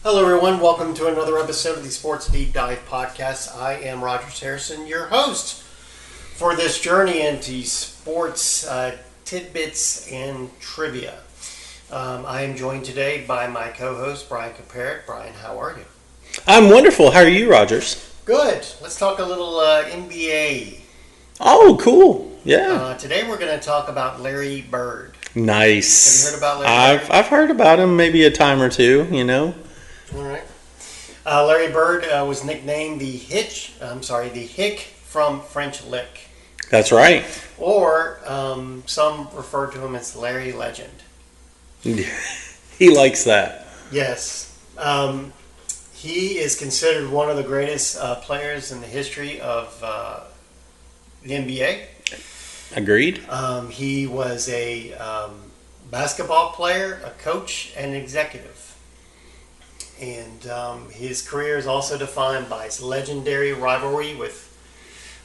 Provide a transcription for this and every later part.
Hello, everyone. Welcome to another episode of the Sports Deep Dive Podcast. I am Roger Harrison, your host for this journey into sports tidbits and trivia. I am joined today by my co-host, Brian Caparrot. Brian, how are you? I'm wonderful. How are you, Rogers? Good. Let's talk a little NBA. Oh, cool. Yeah. Today we're going to talk about Larry Bird. Nice. Have you heard about Larry Bird? I've heard about him maybe a time or two, All right. Larry Bird was nicknamed the Hick from French Lick. That's right. Or some refer to him as Larry Legend. He likes that. Yes. He is considered one of the greatest players in the history of the NBA. Agreed. He was a basketball player, a coach, and an executive. And his career is also defined by his legendary rivalry with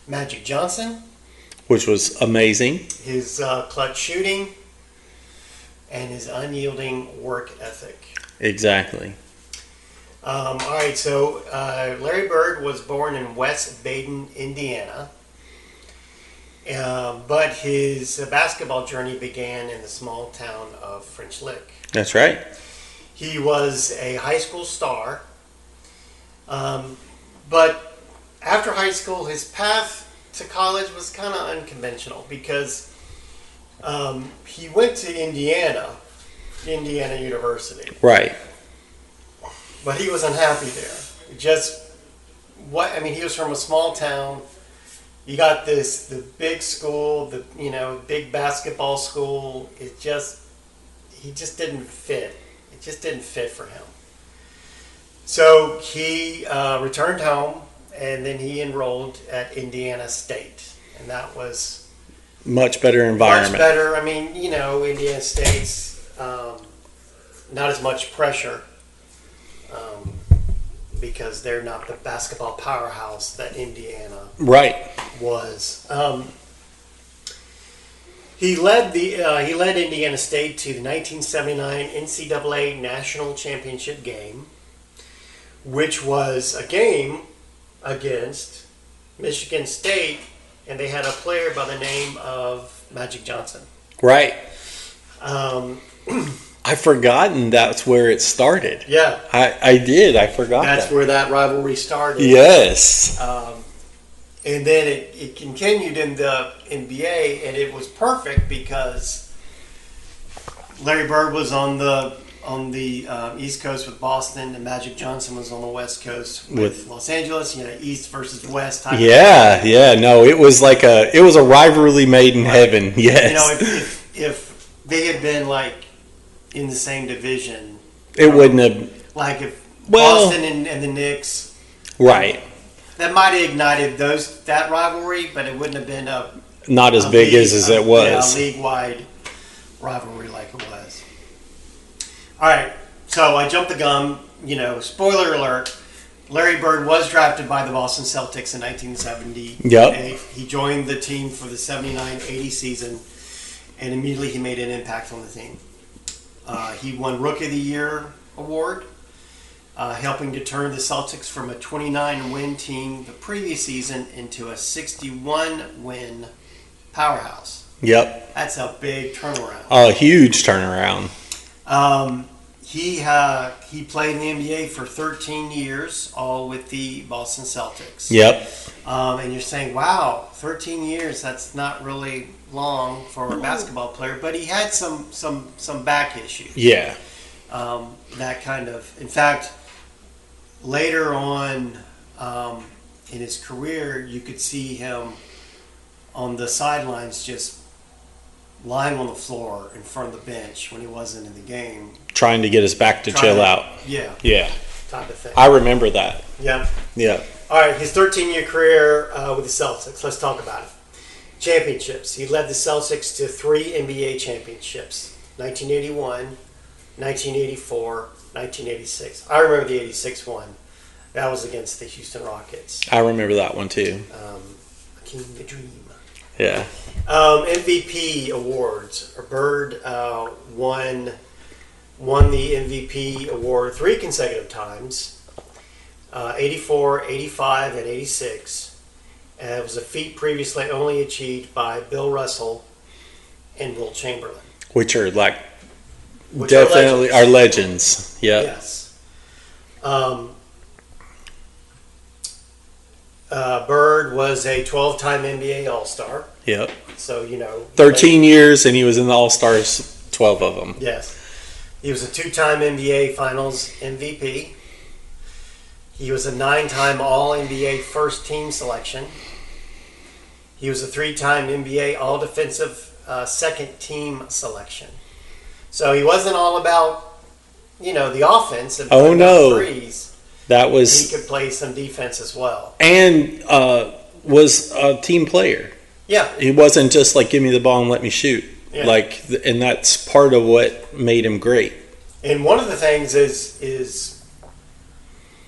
Magic Johnson, Which was amazing. his clutch shooting, and his unyielding work ethic. Exactly. All right, so Larry Bird was born in West Baden, Indiana, but his basketball journey began in the small town of French Lick. That's right. He was a high school star, but after high school, his path to college was kind of unconventional because he went to Indiana University. Right. But he was unhappy there. He was from a small town. You got the big school, big basketball school. He just didn't fit. It just didn't fit for him. So he returned home, and then he enrolled at Indiana State, and that was Much better environment. much better. I mean, Indiana State's not as much pressure because they're not the basketball powerhouse that Indiana Right. was. He led Indiana State to the 1979 NCAA National Championship game, which was a game against Michigan State, and they had a player by the name of Magic Johnson. Right. I've forgotten that's where it started. Yeah, I did. I forgot that's that. where that rivalry started. Yes. And then it continued in the NBA, and it was perfect because Larry Bird was on the East Coast with Boston, and Magic Johnson was on the West Coast with Los Angeles. East versus West type. Yeah. No, it was a rivalry made in heaven. Yes. If they had been like in the same division, It wouldn't have. like if Well- Boston and the Knicks. Right. That might have ignited that rivalry, but it wouldn't have been Not as big as it was. a league-wide rivalry like it was. All right, so I jumped the gun. Spoiler alert: Larry Bird was drafted by the Boston Celtics in 1970. Yep. He joined the team for the 79-80 season, and immediately he made an impact on the team. He won Rookie of the Year award. Helping to turn the Celtics from a 29-win team the previous season into a 61-win powerhouse. Yep. That's a big turnaround. A huge turnaround. He played in the NBA for 13 years, all with the Boston Celtics. Yep. And you're saying, wow, 13 years, that's not really long for a basketball player. But he had some back issues. Yeah. That kind of, in fact, later on in his career, you could see him on the sidelines just lying on the floor in front of the bench when he wasn't in the game. Trying to get us back to chill out. Yeah. Yeah. Type of thing. I remember that. Yeah. Yeah. All right, his 13-year career with the Celtics. Let's talk about it. Championships. He led the Celtics to 3 NBA championships: 1981, 1984, 1986. I remember the 86 one. That was against the Houston Rockets. I remember that one too. King the Dream. Yeah. MVP awards. Bird won won the MVP award 3 consecutive times, 84, 85, and 86. And it was a feat previously only achieved by Bill Russell and Wilt Chamberlain. Which are like Which definitely are legends. Yeah. Yes. Bird was a 12-time NBA All-Star. Yep. So, 13 years, and he was in the All-Stars, 12 of them. Yes. He was a 2-time NBA Finals MVP. He was a 9-time All-NBA First Team selection. He was a 3-time NBA All-Defensive Second Team selection. So he wasn't all about, the offense and threes. That was. He could play some defense as well. And was a team player. Yeah. He wasn't just like, give me the ball and let me shoot. Yeah. And that's part of what made him great. And one of the things is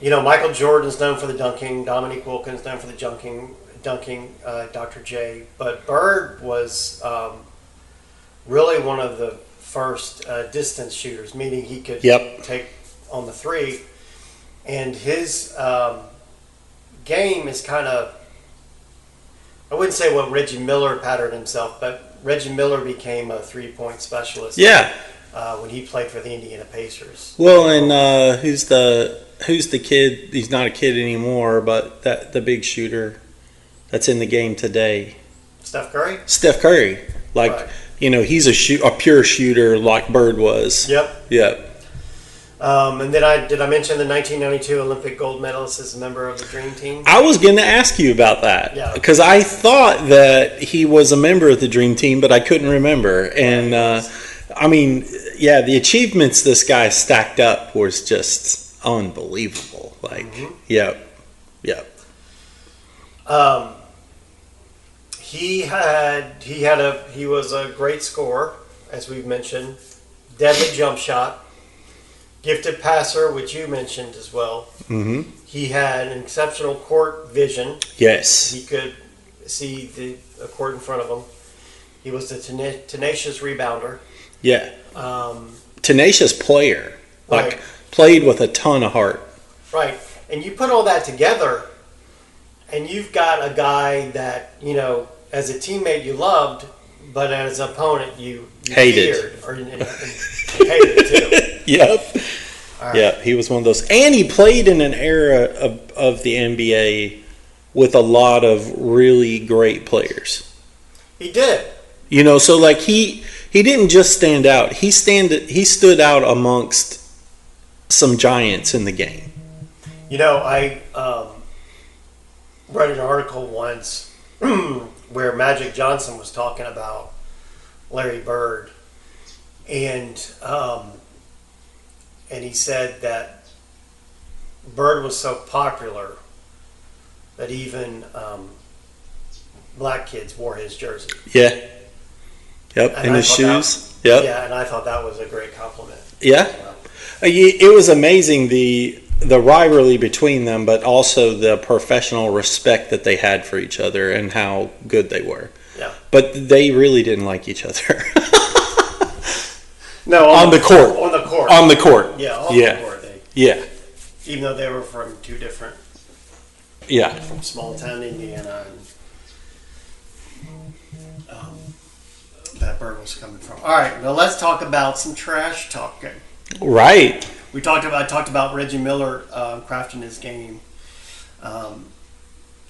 Michael Jordan's known for the dunking, Dominique Wilkins known for the dunking, Dr. J. But Bird was really one of the first distance shooters, meaning he could take on the three. And his game is kind of, I wouldn't say what Reggie Miller patterned himself, but Reggie Miller became a three-point specialist. Yeah. When he played for the Indiana Pacers. Well, and who's the kid? He's not a kid anymore, but the big shooter that's in the game today. Steph Curry. Steph Curry, he's a pure shooter like Bird was. Yep. Yep. And then did I mention the 1992 Olympic gold medalist as a member of the Dream Team? I was going to ask you about that. Yeah. Because I thought that he was a member of the Dream Team, but I couldn't remember. And, the achievements this guy stacked up was just unbelievable. Yep. He was a great scorer, as we've mentioned. Deadly jump shot. Gifted passer, which you mentioned as well. Mm-hmm. He had an exceptional court vision. Yes. He could see the court in front of him. He was a tenacious rebounder. Yeah. Tenacious player. Played with a ton of heart. Right. And you put all that together, and you've got a guy that, as a teammate you loved, but as an opponent you hated. Feared, or hated too. Yep. Right. Yeah, he was one of those. And he played in an era of the NBA with a lot of really great players. He did. So he didn't just stand out. He stood out amongst some giants in the game. I read an article once where Magic Johnson was talking about Larry Bird, and he said that Bird was so popular that even black kids wore his jersey. Yeah. Yep, and his shoes. Yep. Yeah, and I thought that was a great compliment. Yeah. It was amazing the rivalry between them, but also the professional respect that they had for each other and how good they were. Yeah. But they really didn't like each other. No, on the court. On the court. On the court. Yeah, on the court. Even though they were from two different. Yeah. From small town Indiana, and that Bird was coming from. All right, now let's talk about some trash talking. Right. I talked about Reggie Miller crafting his game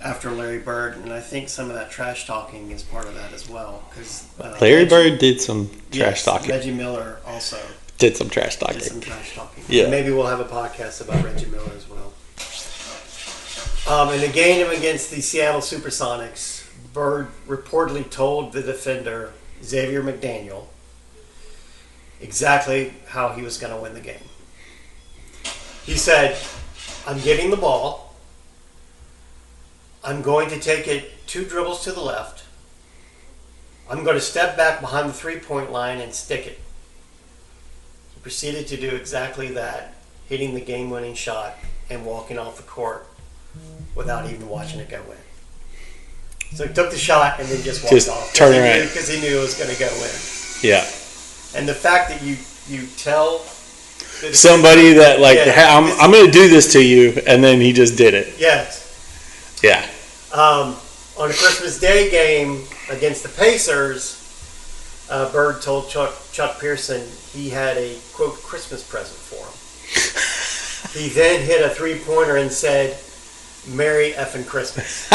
after Larry Bird, and I think some of that trash talking is part of that as well. Because Larry Bird did some trash talking. Reggie Miller also did some trash talking. Yeah. And maybe we'll have a podcast about Reggie Miller as well. In the game against the Seattle Supersonics, Bird reportedly told the defender Xavier McDaniel exactly how he was going to win the game. He said, "I'm getting the ball. I'm going to take it 2 dribbles to the left. I'm going to step back behind the 3-point line and stick it." He proceeded to do exactly that, hitting the game-winning shot and walking off the court without even watching it go in. So he took the shot and then just walked off. Turn around. Because he knew it was going to go in. Yeah. And the fact that you tell somebody that like, Yeah. hey, I'm going to do this to you, and then he just did it. Yes. Yeah. On the Christmas Day game against the Pacers, Bird told Chuck Pearson he had a, quote, Christmas present for him. He then hit a three-pointer and said, "Merry effing Christmas."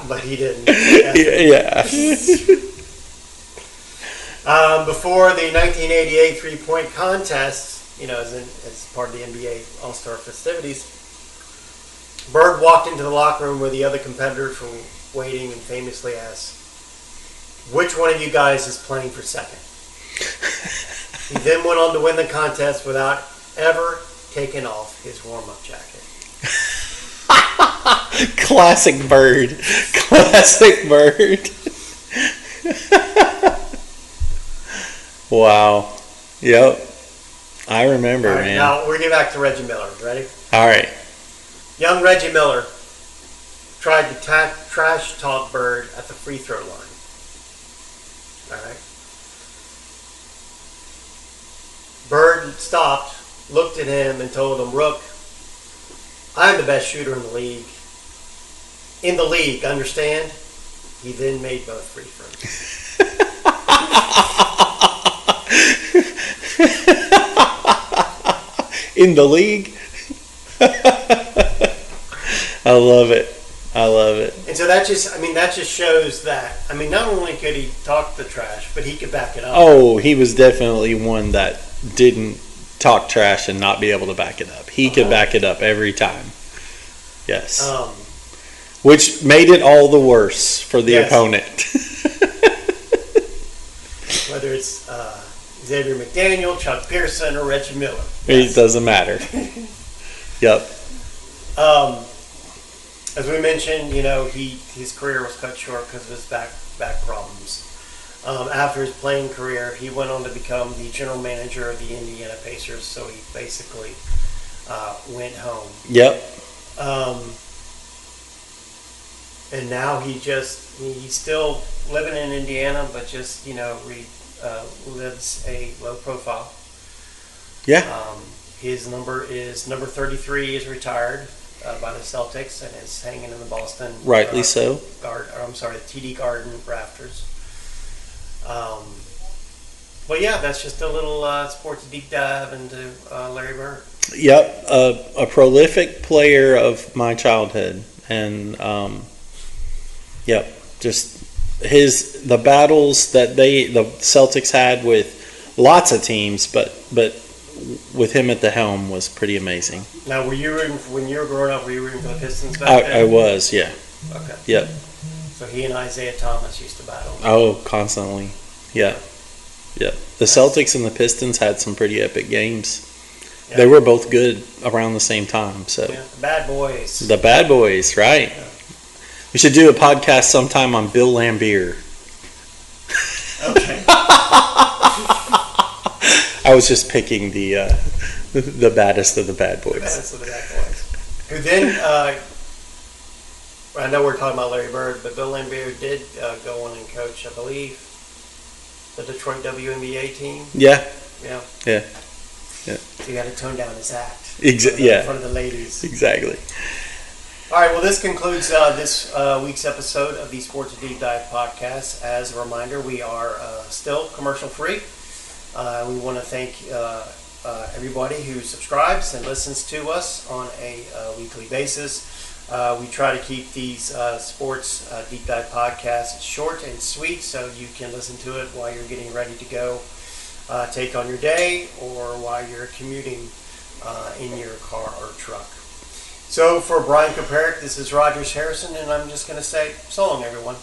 But he didn't. Yeah. Before the 1988 three-point contest, as part of the NBA All-Star festivities, Bird walked into the locker room where the other competitors were waiting and famously asked, "Which one of you guys is playing for second?" He then went on to win the contest without ever taking off his warm-up jacket. Classic Bird. Classic Bird. Wow. Yep. I remember, All right, man. now we're getting back to Reggie Miller. Ready? All right. Young Reggie Miller tried to trash talk Bird at the free throw line. All right. Bird stopped, looked at him, and told him, "Rook, I'm the best shooter in the league. In the league, understand?" He then made both free throws. In the league. I love it. I love it. And so that just shows that, not only could he talk the trash, but he could back it up. Oh, he was definitely one that didn't talk trash and not be able to back it up. He could back it up every time. Yes. Which made it all the worse for the opponent. Whether it's Xavier McDaniel, Chuck Pearson, or Reggie Miller. It doesn't matter. Yep. As we mentioned, his career was cut short because of his back problems. After his playing career, he went on to become the general manager of the Indiana Pacers. So he basically went home. Yep. And now he's still living in Indiana, but just lives a low profile. Yeah. His number 33 is retired by the Celtics and is hanging in the Boston. Rightly so. TD Garden rafters. But yeah, that's just a little sports deep dive into Larry Bird. Yep, a prolific player of my childhood, and just the battles that the Celtics had with lots of teams, but with him at the helm was pretty amazing. Now, when you were growing up, were you rooting for the Pistons back then? I was, yeah. Okay. Yep. So he and Isaiah Thomas used to battle. Oh, constantly. Yeah. Yeah. The Celtics and the Pistons had some pretty epic games. Yeah. They were both good around the same time. So the Bad Boys. The Bad Boys, right? Yeah. We should do a podcast sometime on Bill Laimbeer. Okay. I was just picking the baddest of the Bad Boys. The baddest of the Bad Boys. Who then, I know we're talking about Larry Bird, but Bill Laimbeer did go on and coach, I believe, the Detroit WNBA team. Yeah. Yeah. Yeah. Yeah. So he had to tone down his act. In front of the ladies. Exactly. All right, well, this concludes this week's episode of the Sports Deep Dive podcast. As a reminder, we are still commercial-free. We want to thank everybody who subscribes and listens to us on a weekly basis. We try to keep these sports deep dive podcasts short and sweet so you can listen to it while you're getting ready to go take on your day or while you're commuting in your car or truck. So for Brian Kaparick, this is Rogers Harrison, and I'm just going to say so long, everyone.